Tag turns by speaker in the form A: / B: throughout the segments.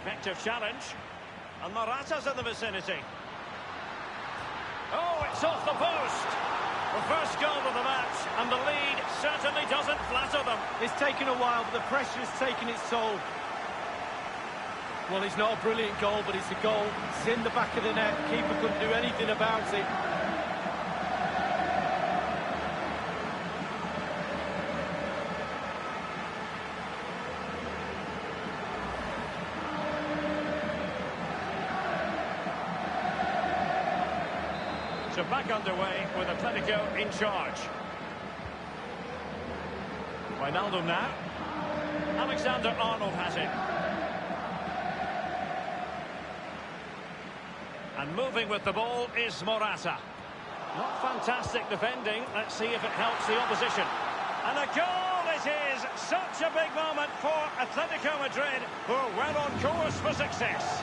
A: Effective challenge. And Morata's in the vicinity. Oh, it's off the post. The first goal of the match, and the lead certainly doesn't flatter them.
B: It's taken a while, but the pressure has taken its toll. Well, it's not a brilliant goal, but it's a goal. It's in the back of the net. Keeper couldn't do anything about it.
A: So back underway with Atletico in charge. Wijnaldum now. Alexander-Arnold has it. And moving with the ball is Morata. Not fantastic defending. Let's see if it helps the opposition. And a goal it is! Such a big moment for Atletico Madrid, who are well on course for success.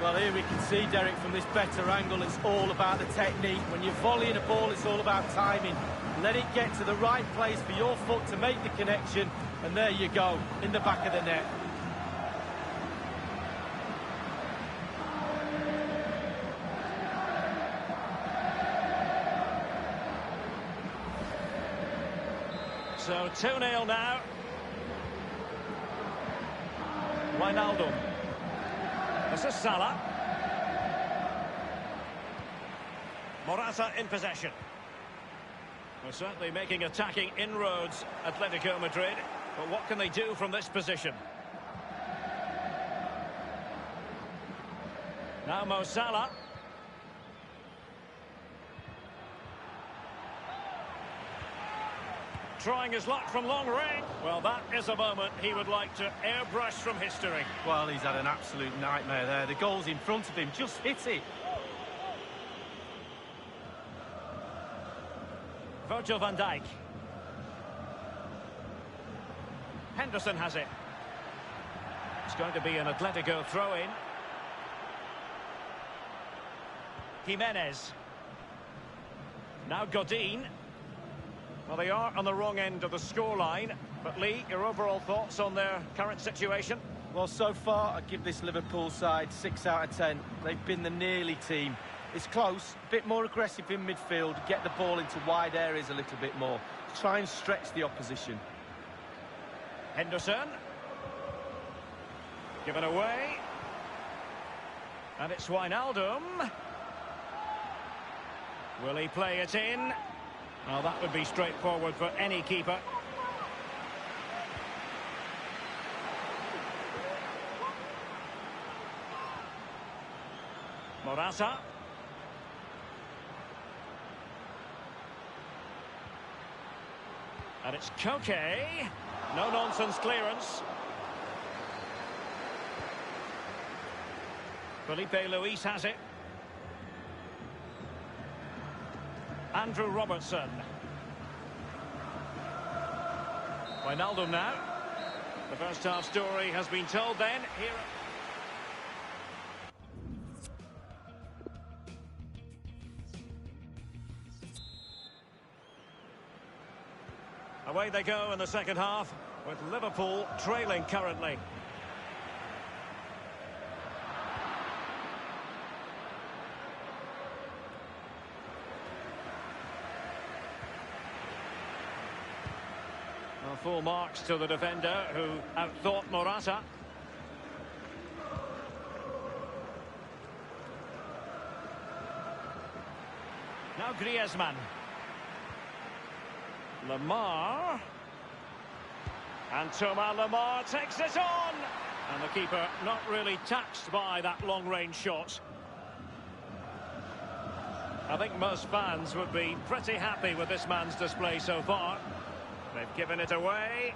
B: Well, here we can see, Derek, from this better angle, it's all about the technique. When you're volleying a ball, it's all about timing. Let it get to the right place for your foot to make the connection, and there you go, in the back of the net.
A: So 2-0 now. Wijnaldum. This is Salah. Morata in possession. They're certainly making attacking inroads, Atletico Madrid. But what can they do from this position? Now Mo Salah. Trying his luck from long range. Well, that is a moment he would like to airbrush from history.
B: Well, he's had an absolute nightmare there. The goal's in front of him, just hit it.
A: Virgil van Dijk. Henderson has it. It's going to be an Atletico throw-in. Jimenez. Now Godin. Well, they are on the wrong end of the scoreline. But Lee, your overall thoughts on their current situation?
B: Well, so far, I'd give this Liverpool side 6 out of 10. They've been the nearly team. It's close, a bit more aggressive in midfield, get the ball into wide areas a little bit more. Try and stretch the opposition.
A: Henderson. Given away. And it's Wijnaldum. Will he play it in? Well, that would be straightforward for any keeper. Morata. And it's Koke. No-nonsense clearance. Felipe Luis has it. Andrew Robertson. Wijnaldum now. The first half story has been told then. Here. Away they go in the second half, with Liverpool trailing currently. Well, full marks to the defender who outthought Morata. Now Griezmann. Lemar. And Thomas Lemar takes it on. And the keeper not really taxed by that long-range shot. I think most fans would be pretty happy with this man's display so far. They've given it away.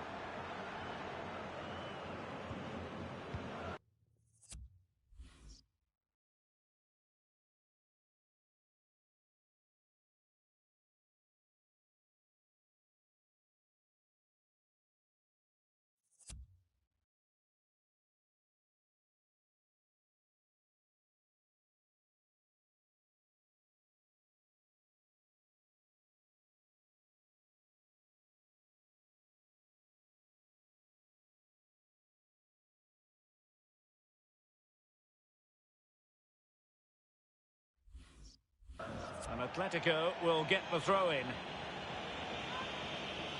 A: Atletico will get the throw in.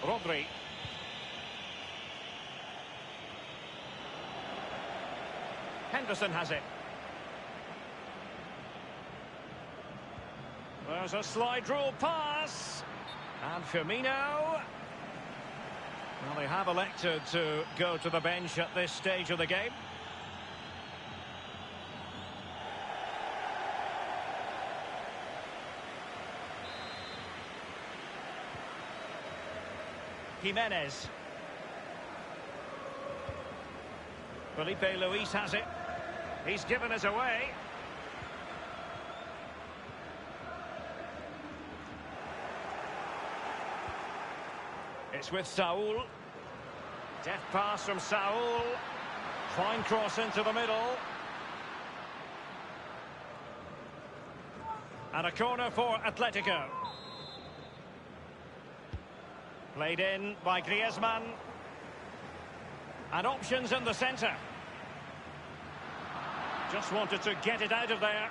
A: Rodri. Henderson has it. There's a slide rule pass. And Firmino. Well, they have elected to go to the bench at this stage of the game. Jimenez. Felipe Luis has it. He's given us away. It's with Saul. Deft pass from Saul. Fine cross into the middle. And a corner for Atletico. Played in by Griezmann. And options in the centre. Just wanted to get it out of there.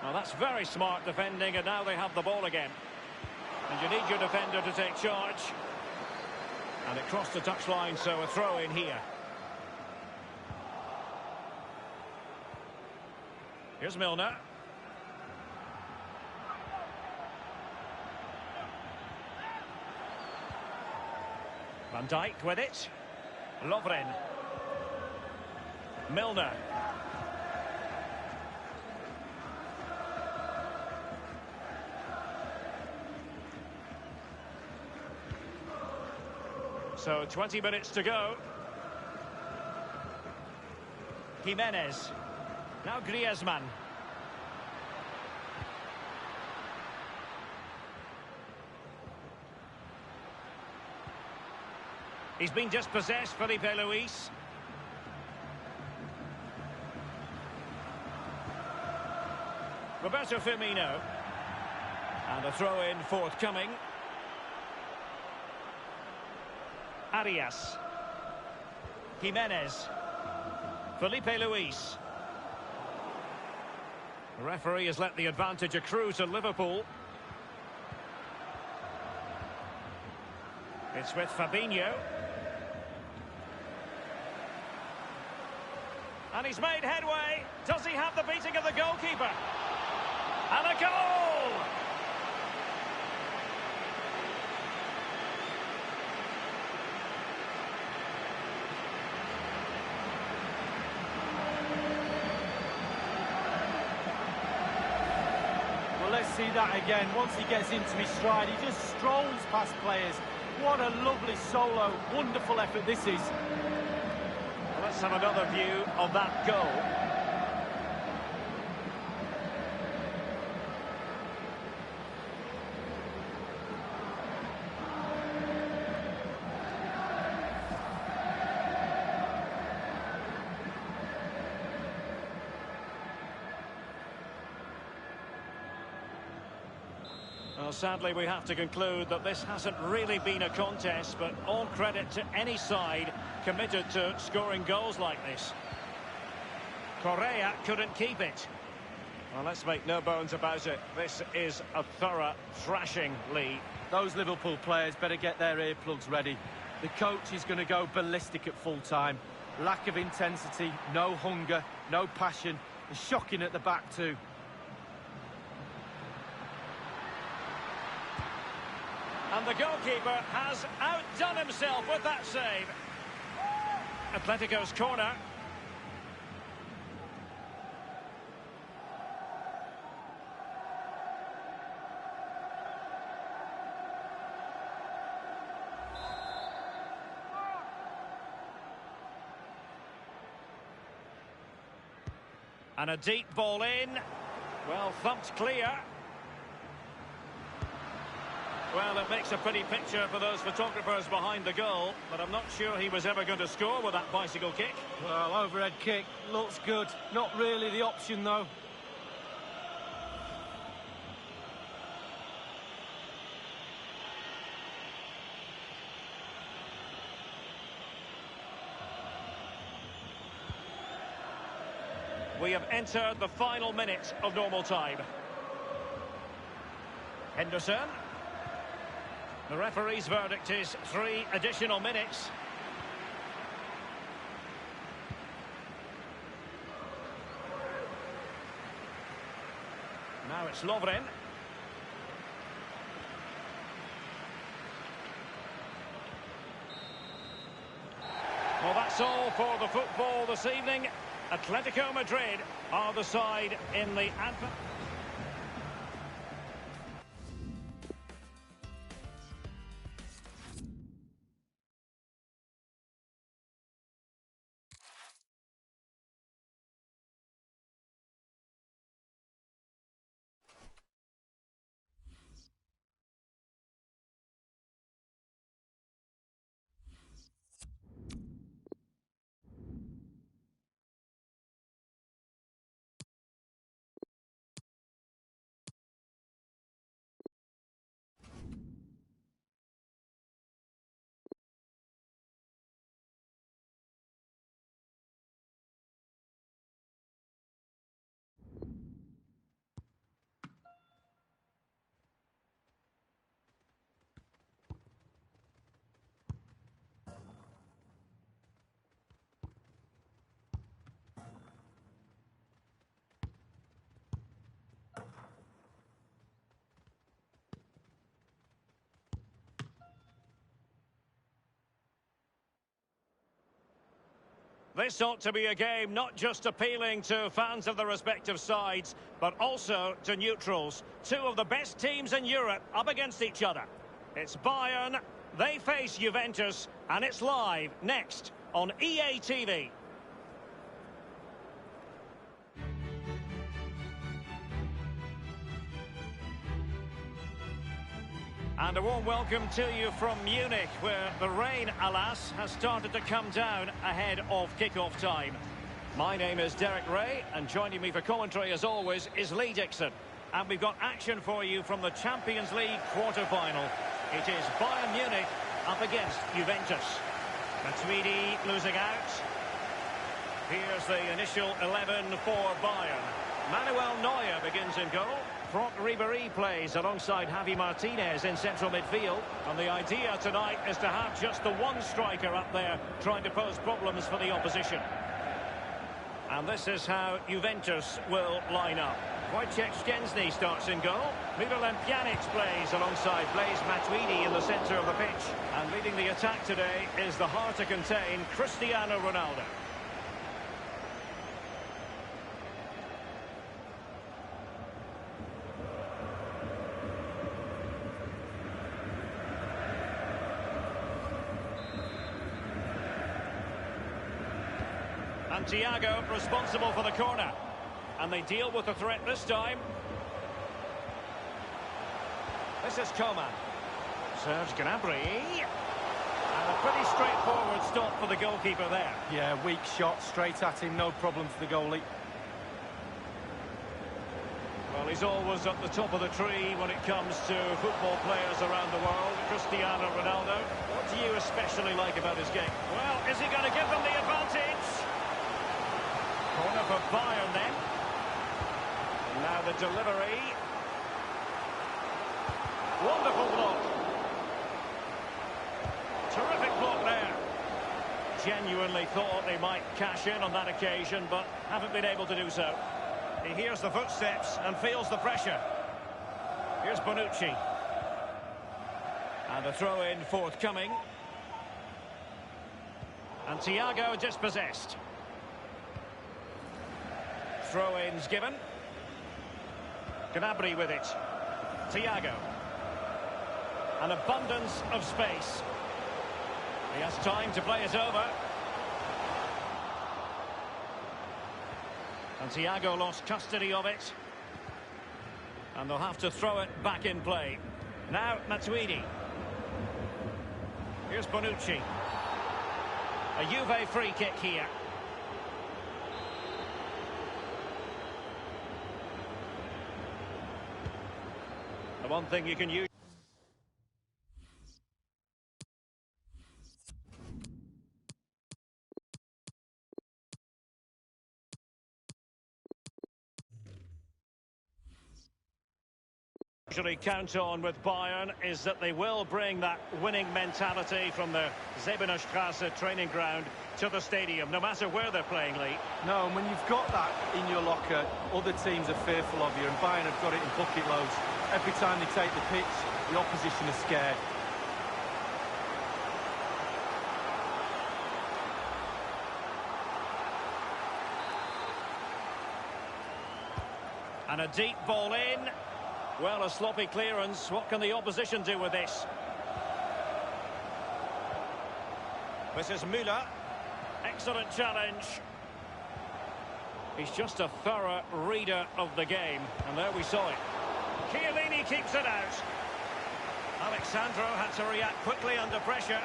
A: Well, that's very smart defending, and now they have the ball again. And you need your defender to take charge. And it crossed the touchline, so a throw in here. Here's Milner. Van Dijk with it. Lovren. Milner. So 20 minutes to go. Jimenez. Now Griezmann. He's been dispossessed, Felipe Luis. Roberto Firmino. And a throw-in forthcoming. Arias. Jimenez. Felipe Luis. The referee has let the advantage accrue to Liverpool. It's with Fabinho. And he's made headway. Does he have the beating of the goalkeeper? And a goal!
B: Well, let's see that again. Once he gets into his stride, he just strolls past players. What a lovely solo. Wonderful effort this is.
A: Well, let's have another view of that goal. Well, sadly, we have to conclude that this hasn't really been a contest, but all credit to any side committed to scoring goals like this. Correa couldn't keep it. Well, let's make no bones about it. This is a thorough thrashing, Lee.
B: Those Liverpool players better get their earplugs ready. The coach is going to go ballistic at full time. Lack of intensity, no hunger, no passion. And shocking at the back too.
A: And the goalkeeper has outdone himself with that save. Atletico's corner. And a deep ball in. Well, thumped clear. Well, it makes a pretty picture for those photographers behind the goal, but I'm not sure he was ever going to score with that bicycle kick.
B: Well, overhead kick, looks good. Not really the option, though.
A: We have entered the final minute of normal time. Henderson. The referee's verdict is 3 additional minutes. Now it's Lovren. Well, that's all for the football this evening. Atletico Madrid are the side in the advert. This ought to be a game not just appealing to fans of the respective sides, but also to neutrals. Two of the best teams in Europe up against each other. It's Bayern, they face Juventus, and it's live next on EA TV. And a warm welcome to you from Munich, where the rain, alas, has started to come down ahead of kick-off time. My name is Derek Ray, and joining me for commentary, as always, is Lee Dixon. And we've got action for you from the Champions League quarter-final. It is Bayern Munich up against Juventus. Matuidi losing out. Here's the initial 11 for Bayern. Manuel Neuer begins in goal. Franck Ribéry plays alongside Javi Martinez in central midfield. And the idea tonight is to have just the one striker up there trying to pose problems for the opposition. And this is how Juventus will line up. Wojciech Szczęsny starts in goal. Miralem Pjanic plays alongside Blaise Matuidi in the centre of the pitch. And leading the attack today is the hard to contain Cristiano Ronaldo. And Thiago responsible for the corner. And they deal with the threat this time. This is Coman. Serge Gnabry. And a pretty straightforward stop for the goalkeeper there.
B: Yeah, weak shot, straight at him, no problem for the goalie.
A: Well, he's always at the top of the tree when it comes to football players around the world. Cristiano Ronaldo. What do you especially like about his game? Well, is he going to give them the advantage? Corner for Bayern then. And now the delivery. Wonderful block. Terrific block there. Genuinely thought they might cash in on that occasion, but haven't been able to do so. He hears the footsteps and feels the pressure. Here's Bonucci. And a throw-in forthcoming. And Thiago dispossessed. Throw-ins given. Gnabry with it. Thiago. An abundance of space. He has time to play it over. And Thiago lost custody of it. And they'll have to throw it back in play. Now Matuidi. Here's Bonucci. A Juve free kick here. The one thing you can use. usually count on with Bayern is that they will bring that winning mentality from the Zebenerstrasse training ground to the stadium, no matter where they're playing, Lee.
B: No, and when you've got that in your locker, other teams are fearful of you, and Bayern have got it in bucket loads. Every time they take the pitch, the opposition is scared.
A: And a deep ball in. Well, a sloppy clearance. What can the opposition do with this? This is Müller. Excellent challenge. He's just a thorough reader of the game. And there we saw it. Chiellini keeps it out. Alexandro had to react quickly under pressure.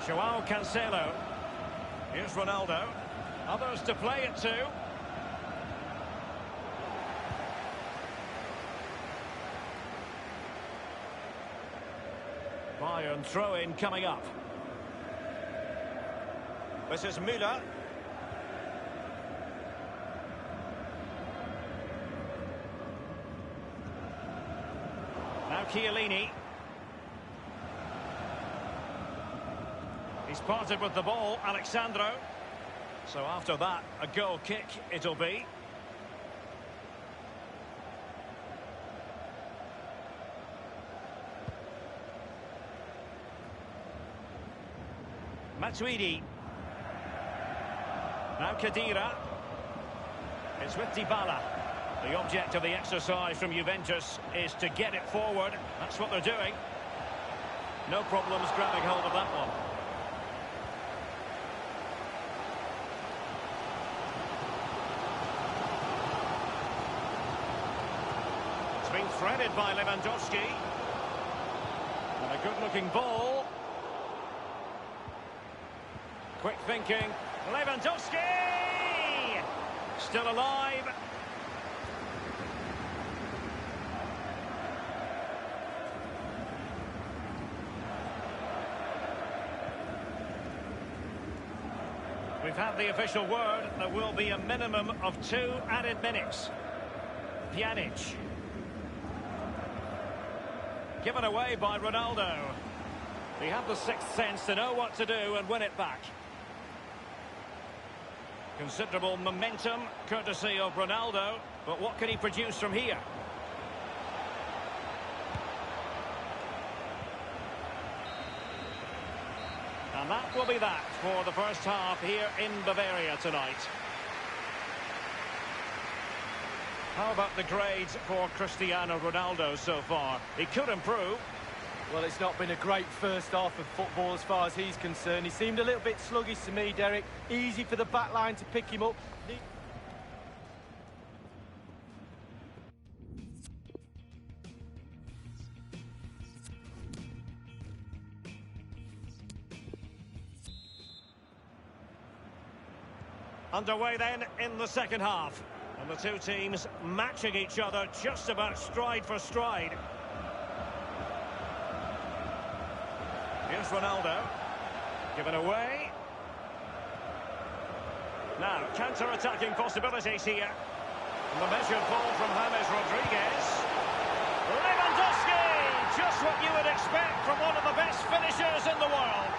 A: Joao Cancelo. Here's Ronaldo. Others to play it to. Bayern throw-in coming up. This is Müller. Now Chiellini. He's parted with the ball, Alexandro. So after that, a goal kick it'll be. Matuidi. Now Khedira. It's with Dybala. The object of the exercise from Juventus is to get it forward. That's what they're doing. No problems grabbing hold of that one. Being threaded by Lewandowski. And a good-looking ball. Quick thinking. Lewandowski! Still alive. We've had the official word. There will be a minimum of 2 added minutes. Pjanic. Given away by Ronaldo. He had the sixth sense to know what to do and win it back. Considerable momentum, courtesy of Ronaldo. But what can he produce from here? And that will be that for the first half here in Bavaria tonight. How about the grades for Cristiano Ronaldo so far? He could improve.
B: Well, it's not been a great first half of football as far as he's concerned. He seemed a little bit sluggish to me, Derek. Easy for the back line to pick him up.
A: Underway then in the second half. And the two teams matching each other just about stride for stride. Here's Ronaldo. Given away. Now, counter-attacking possibilities here. And the measured ball from James Rodriguez. Lewandowski! Just what you would expect from one of the best finishers in the world.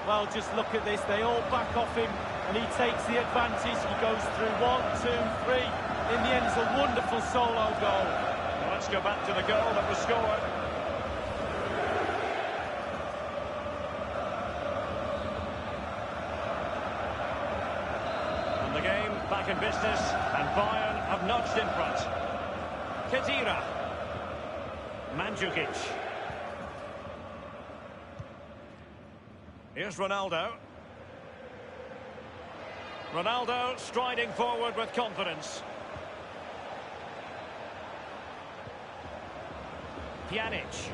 B: Well, just look at this. They all back off him, and he takes the advantage. He goes through 1, 2, 3. In the end, it's a wonderful solo goal.
A: Well, let's go back to the goal that was scored. And the game back in business, and Bayern have nudged in front. Khedira. Mandzukic. Here's Ronaldo. Ronaldo striding forward with confidence. Pjanic.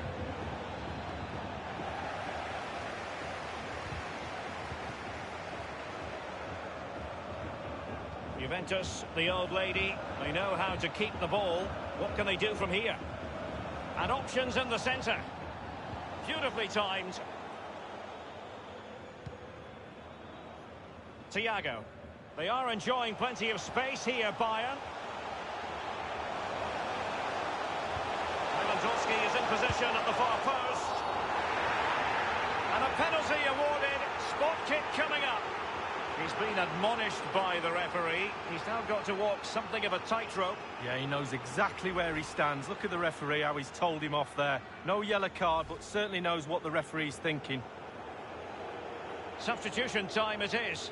A: Juventus, the old lady, they know how to keep the ball. What can they do from here? And options in the centre. beautifully timed. Thiago. They are enjoying plenty of space here, Bayern. Lewandowski is in position at the far post. And a penalty awarded. Spot kick coming up. He's been admonished by the referee. He's now got to walk something of a tightrope.
B: Yeah, he knows exactly where he stands. Look at the referee, how he's told him off there. No yellow card, but certainly knows what the referee's thinking.
A: Substitution time it is.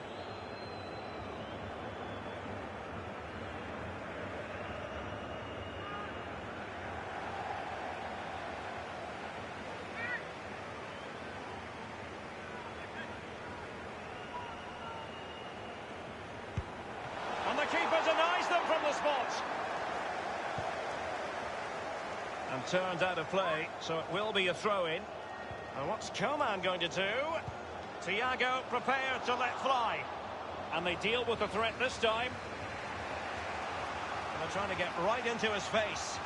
A: And the keeper denies them from the spot. And turned out of play, so it will be a throw-in. And what's Coman going to do? Thiago prepared to let fly. And they deal with the threat this time. And they're trying to get right into his face.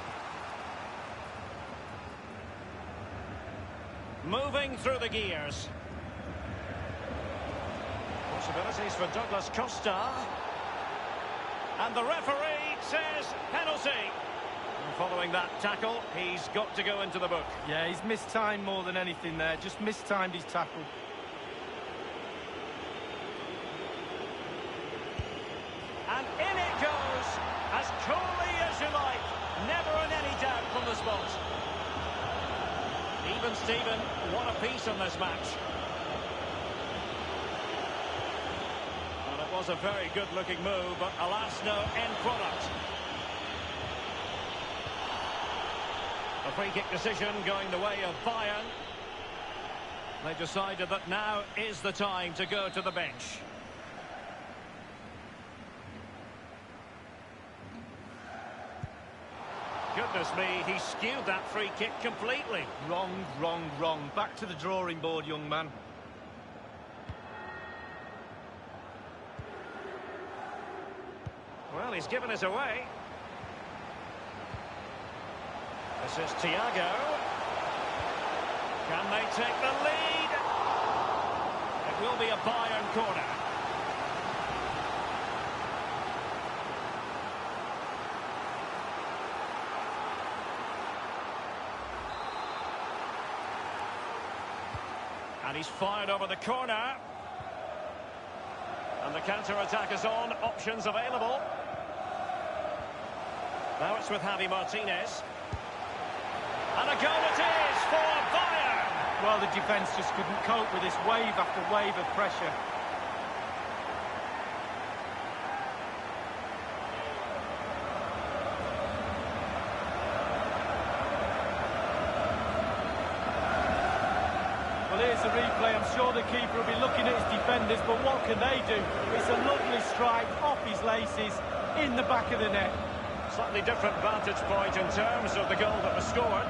A: Moving through the gears. Possibilities for Douglas Costa. And the referee says penalty. And following that tackle, he's got to go into the book.
B: Yeah, he's mistimed more than anything there. Just mistimed his tackle.
A: And in it goes, as coolly as you like. Never in any doubt from the spot. Even Steven, what a piece in this match. It was a very good-looking move, but alas, no end product. A free-kick decision going the way of Bayern. They decided that now is the time to go to the bench. Goodness me, he skewed that free-kick completely.
B: Wrong, wrong, wrong. Back to the drawing board, young man.
A: Well, he's given us away. This is Thiago. Can they take the lead? It will be a Bayern corner. And he's fired over the corner. And the counter-attack is on. Options available. Now it's with Javi Martinez. And a goal it is for Bayern!
B: Well, the defence just couldn't cope with this wave after wave of pressure. Well, here's the replay. I'm sure the keeper will be looking at his defenders, but what can they do? It's a lovely strike off his laces in the back of the net.
A: Slightly different vantage point in terms of the goal that was scored.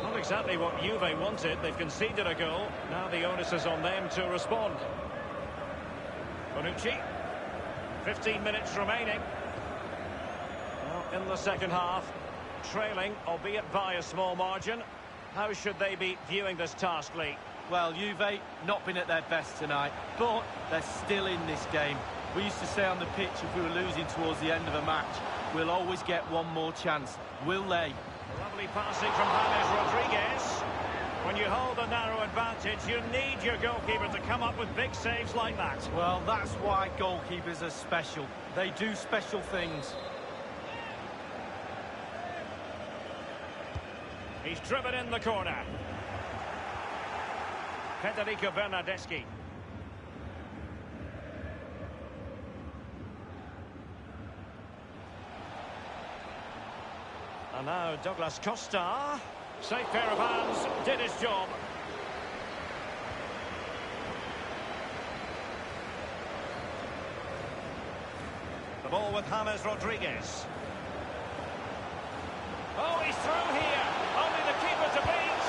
A: Not exactly what Juve wanted. They've conceded a goal. Now the onus is on them to respond. Bonucci. 15 minutes remaining. In the second half, trailing, albeit by a small margin. How should they be viewing this task, Lee?
B: Well, Juve not been at their best tonight, but they're still in this game. We used to say on the pitch, if we were losing towards the end of a match, we'll always get one more chance. Will they?
A: Lovely passing from James Rodriguez. When you hold a narrow advantage, you need your goalkeeper to come up with big saves like that.
B: Well, that's why goalkeepers are special. They do special things.
A: He's driven in the corner. Federico Bernardeschi. And now Douglas Costa. Safe pair of hands, did his job. The ball with James Rodriguez. Oh, he's through here. Only the keeper to beat.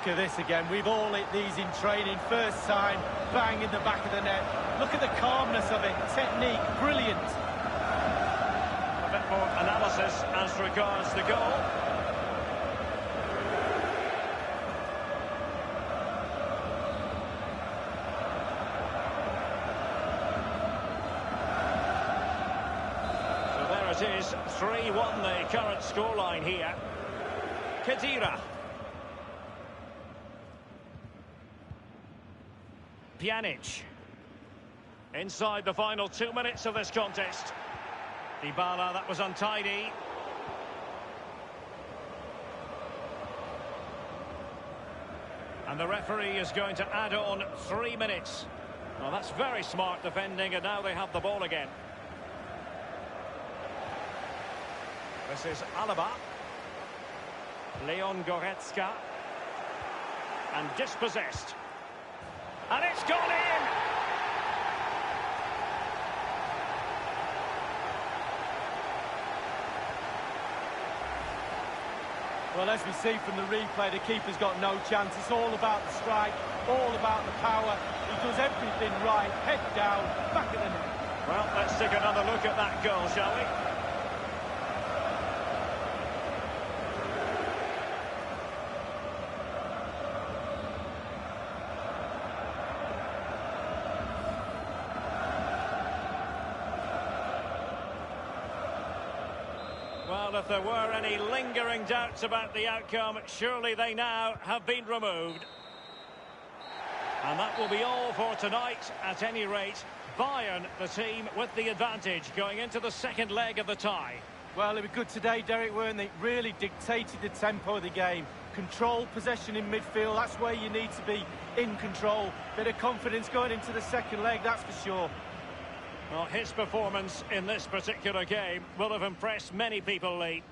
B: Look at this again. We've all hit these in training. First time, bang in the back of the net. Look at the calmness of it. Technique, brilliant.
A: A bit more analysis as regards the goal. So there it is, 3-1 the current scoreline here. Khedira. Pjanic. Inside the final 2 minutes of this contest. Dybala, that was untidy. And the referee is going to add on 3 minutes. Well, that's very smart defending, and now they have the ball again. This is Alaba. Leon Goretzka. And dispossessed. And it's gone in!
B: Well, as we see from the replay, the keeper's got no chance. It's all about the strike, all about the power. He does everything right, head down, back of the net.
A: Well, let's take another look at that goal, shall we? Well, if there were any lingering doubts about the outcome, surely they now have been removed. And that will be all for tonight, at any rate. Bayern, the team with the advantage, going into the second leg of the tie.
B: Well, they were good today, Derek, weren't they? Really dictated the tempo of the game. Control, possession in midfield, that's where you need to be, in control. Bit of confidence going into the second leg, that's for sure.
A: Well, his performance in this particular game will have impressed many people, Lee.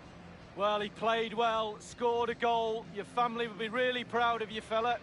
B: Well, he played well, scored a goal. Your family will be really proud of you, fella.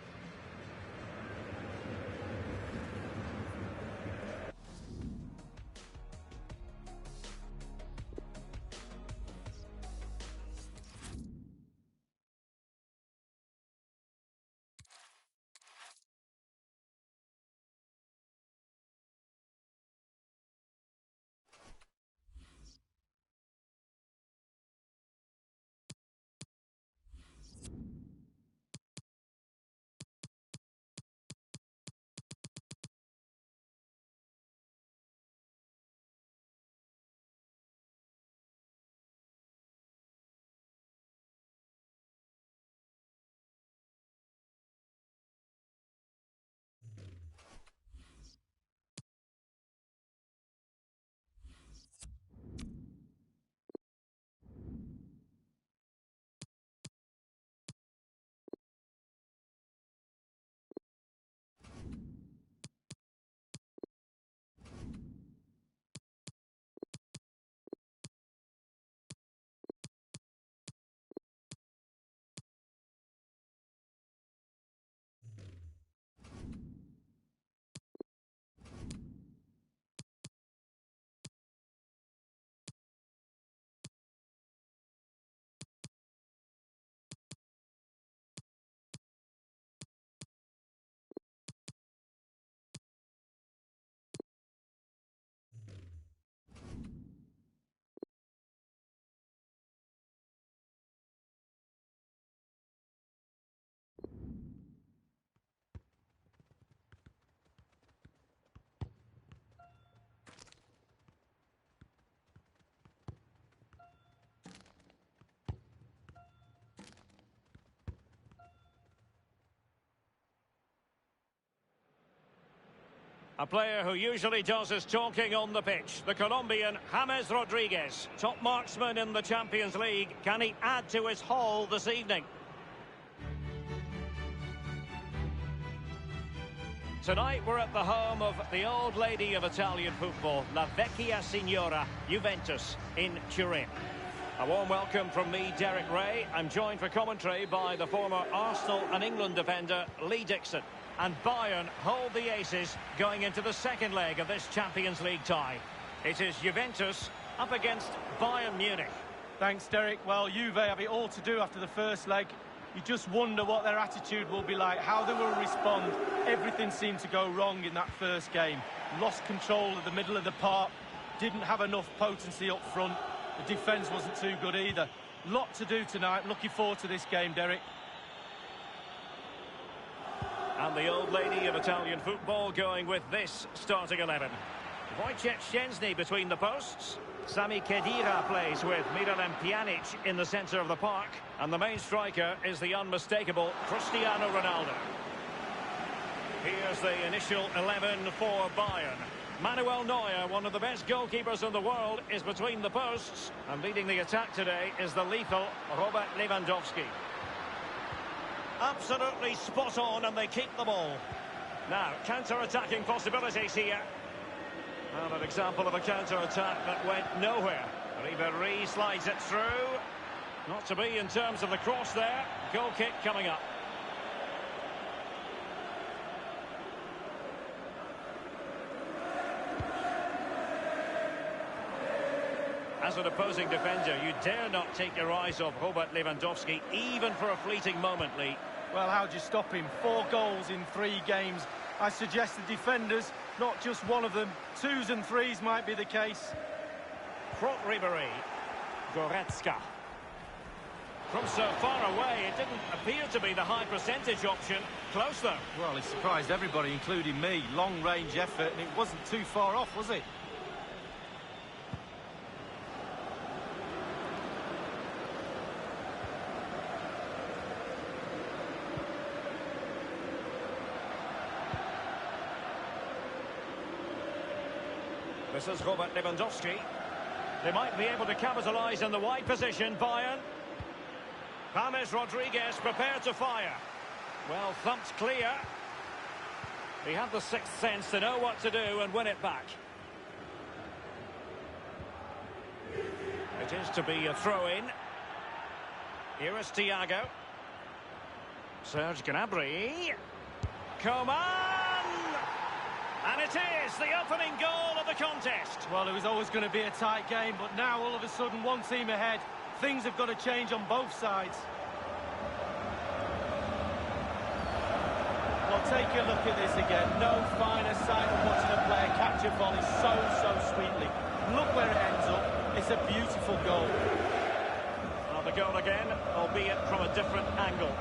A: A player who usually does his talking on the pitch, the Colombian James Rodriguez, top marksman in the Champions League. Can he add to his haul this evening? Tonight we're at the home of the old lady of Italian football, La Vecchia Signora, Juventus, in Turin. A warm welcome from me, Derek Ray. I'm joined for commentary by the former Arsenal and England defender, Lee Dixon. And Bayern hold the aces going into the second leg of this Champions League tie. It is Juventus up against Bayern Munich.
B: Thanks, Derek. Well, Juve have it all to do after the first leg. You just wonder what their attitude will be like, how they will respond. Everything seemed to go wrong in that first game. Lost control of the middle of the park, didn't have enough potency up front. The defence wasn't too good either. Lot to do tonight. Looking forward to this game, Derek.
A: And the old lady of Italian football going with this starting 11. Wojciech Szczęsny between the posts. Sami Khedira plays with Miralem Pjanic in the centre of the park. And the main striker is the unmistakable Cristiano Ronaldo. Here's the initial 11 for Bayern. Manuel Neuer, one of the best goalkeepers in the world, is between the posts. And leading the attack today is the lethal Robert Lewandowski. Absolutely spot on, and they keep the ball. Now, counter-attacking possibilities here. And an example of a counter-attack that went nowhere. Ribéry slides it through. Not to be in terms of the cross there. Goal kick coming up. As an opposing defender, you dare not take your eyes off Robert Lewandowski, even for a fleeting moment, Lee.
B: Well, how'd you stop him? 4 goals in 3 games. I suggest the defenders, not just one of them, 2s and 3s might be the case.
A: Front Ribéry. Goretzka. From so far away, it didn't appear to be the high percentage option. Close, though.
B: Well, he surprised everybody, including me. Long-range effort, and it wasn't too far off, was it?
A: This is Robert Lewandowski. They might be able to capitalise in the wide position, Bayern. James Rodriguez prepared to fire. Well, thumped clear. He had the sixth sense to know what to do and win it back. It is to be a throw-in. Here is Thiago. Serge Gnabry. Coman! And it is the opening goal of the contest.
B: Well, it was always going to be a tight game, but now all of a sudden one team ahead. Things have got to change on both sides. Well, take a look at this again. No finer sight than watching a player catch a volley so sweetly. Look where it ends up. It's a beautiful goal.
A: Well, the goal again, albeit from a different angle.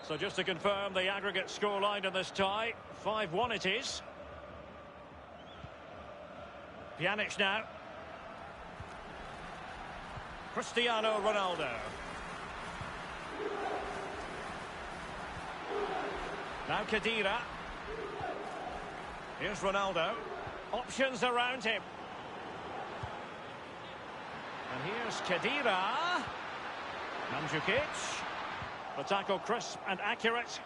A: So just to confirm the aggregate scoreline in this tie, 5-1 it is. Pjanic now. Cristiano Ronaldo. Now Khedira. Here's Ronaldo. Options around him. And here's Khedira. Mandzukic. The tackle crisp and accurate.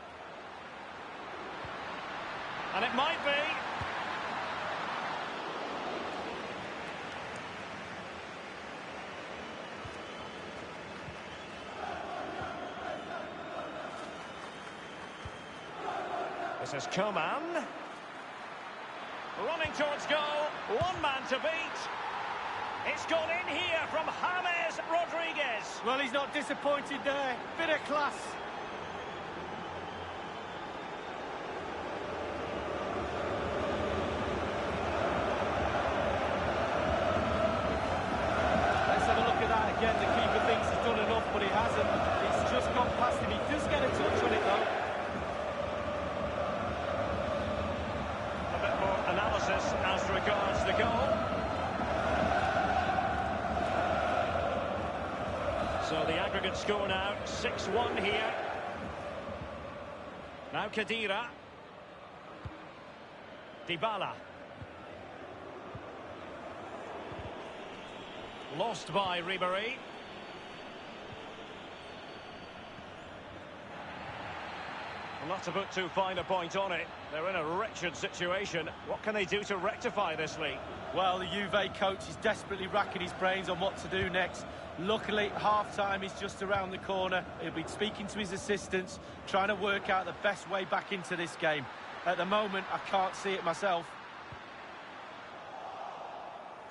A: And it might be. This is Coman. Running towards goal. One man to beat. It's gone in here from James Rodriguez.
B: Well, he's not disappointed there. Bit of class. Let's have a look at that again. The keeper thinks he's done enough, but he hasn't. It's just gone past him. He does get a touch on it, though.
A: A bit more analysis as regards the goal. So the aggregate score now, 6-1 here. Now Khedira. Dybala. Lost by Ribéry. Not to put too fine a point on it, they're in a wretched situation. What can they do to rectify this leak?
B: Well, the Juve coach is desperately racking his brains on what to do next. Luckily, half-time is just around the corner. He'll be speaking to his assistants, trying to work out the best way back into this game. At the moment, I can't see it myself.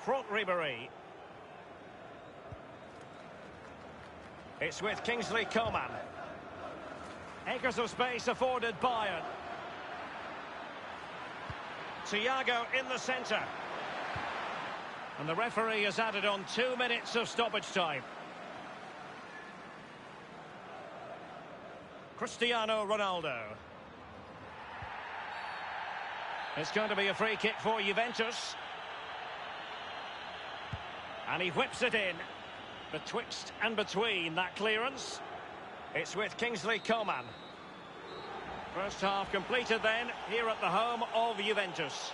A: Front Ribéry. It's with Kingsley Coman. Acres of space afforded Bayern. Thiago in the centre. And the referee has added on 2 minutes of stoppage time. Cristiano Ronaldo. It's going to be a free kick for Juventus. And he whips it in. Betwixt and between that clearance. It's with Kingsley Coman. First half completed then, here at the home of Juventus.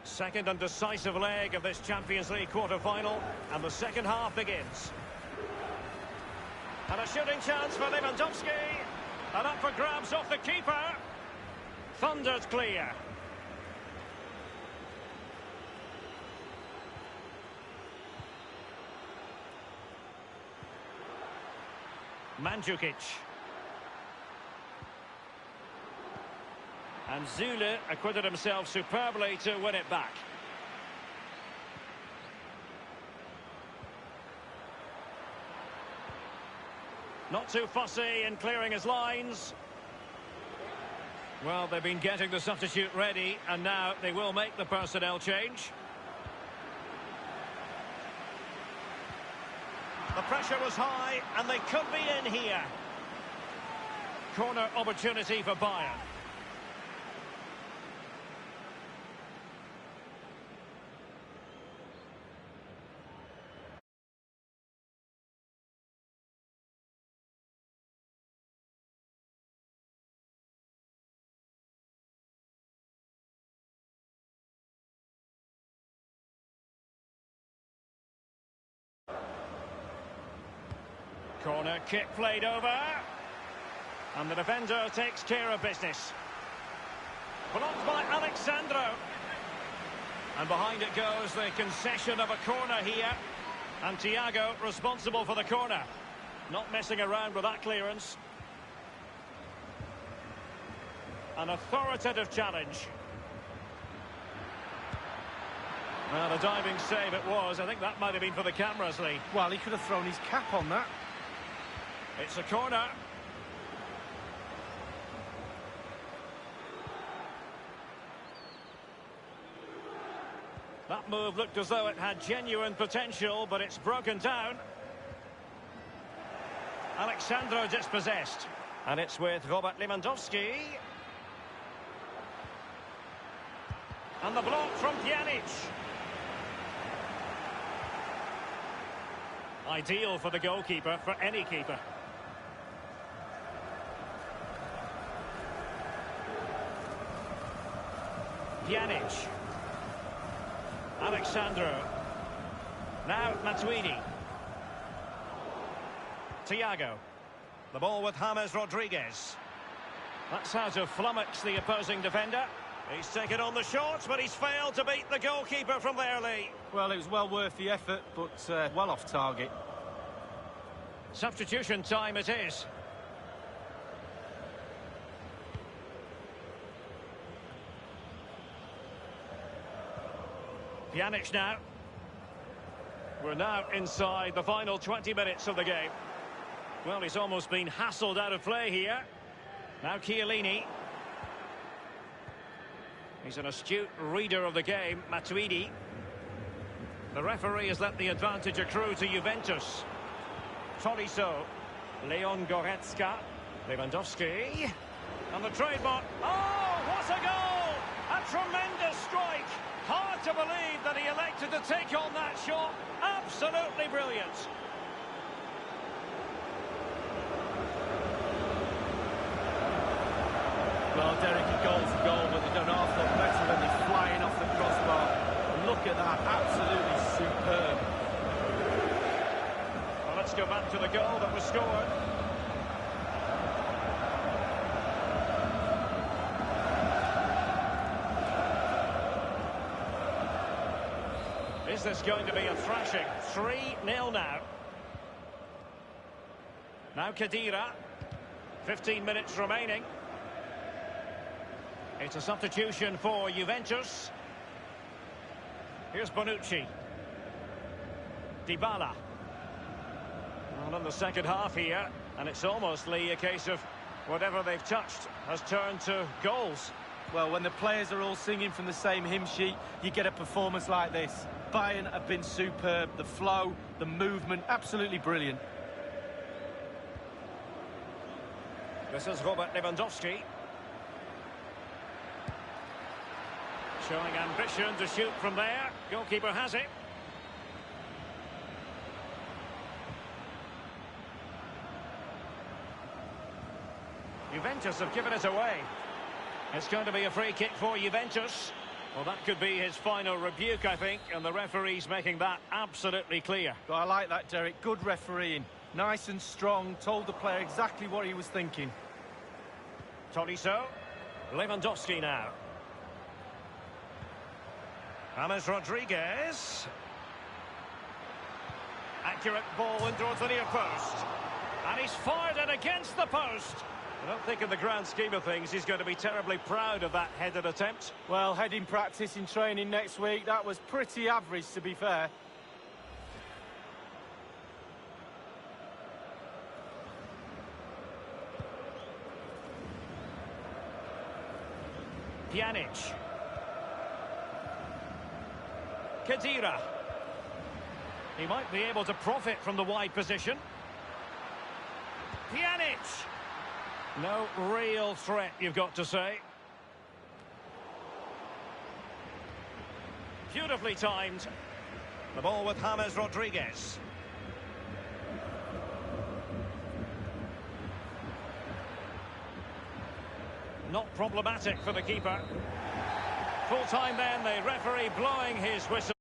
A: Second and decisive leg of this Champions League quarter-final, and the second half begins. And a shooting chance for Lewandowski, and up for grabs off the keeper. Thundered clear. Mandzukic. And Zule acquitted himself superbly to win it back. Not too fussy in clearing his lines. Well, they've been getting the substitute ready, and now they will make the personnel change. The pressure was high, and they could be in here. Corner opportunity for Bayern. Corner kick played over. And the defender takes care of business. Blocked by Alexandro. And behind it goes the concession of a corner here. And Thiago responsible for the corner. Not messing around with that clearance. An authoritative challenge. Well, the diving save it was. I think that might have been for the cameras, Lee.
B: Well, he could have thrown his cap on that.
A: It's a corner. That move looked as though it had genuine potential, but it's broken down. Alexandro dispossessed. And it's with Robert Lewandowski. And the block from Pjanic. Ideal for the goalkeeper, for any keeper. Pjanic. Alexandro. Now Matuidi. Thiago. The ball with James Rodriguez. That's how to flummox the opposing defender. He's taken on the shots, but he's failed to beat the goalkeeper from there, Lee.
B: Well, it was well worth the effort, but well off target.
A: Substitution time it is. Pjanic now. We're now inside the final 20 minutes of the game. Well, he's almost been hassled out of play here. Now Chiellini. He's an astute reader of the game, Matuidi. The referee has let the advantage accrue to Juventus. Tolisso. Leon Goretzka. Lewandowski. And the trademark. Oh, what a goal! A tremendous strike. Hard to believe that he elected to take on that shot. Absolutely brilliant.
B: Well, Derek, a goal's a goal, but they've done half a lot better when they're flying off the crossbar. And look at that, absolutely superb.
A: Well, let's go back to the goal that was scored. Is this going to be a thrashing? 3-0 now. Now Khedira. 15 minutes remaining. It's a substitution for Juventus. Here's Bonucci. Dybala. Well, in the second half here, and it's almost, Lee, a case of whatever they've touched has turned to goals.
B: Well, when the players are all singing from the same hymn sheet, you get a performance like this. Bayern have been superb. The flow, the movement, absolutely brilliant.
A: This is Robert Lewandowski. Showing ambition to shoot from there. Goalkeeper has it. Juventus have given it away. It's going to be a free kick for Juventus. Well, that could be his final rebuke, I think, and the referee's making that absolutely clear.
B: But I like that, Derek. Good refereeing. Nice and strong. Told the player exactly what he was thinking.
A: Tolisso. Lewandowski now. James Rodriguez. Accurate ball in towards the near post. And he's fired it against the post. I don't think in the grand scheme of things he's going to be terribly proud of that headed attempt.
B: Well, heading practice in training next week, that was pretty average, to be fair.
A: Pjanic. Khedira. He might be able to profit from the wide position. Pjanic. No real threat, you've got to say. Beautifully timed. The ball with James Rodriguez. Not problematic for the keeper. Full time then, the referee blowing his whistle.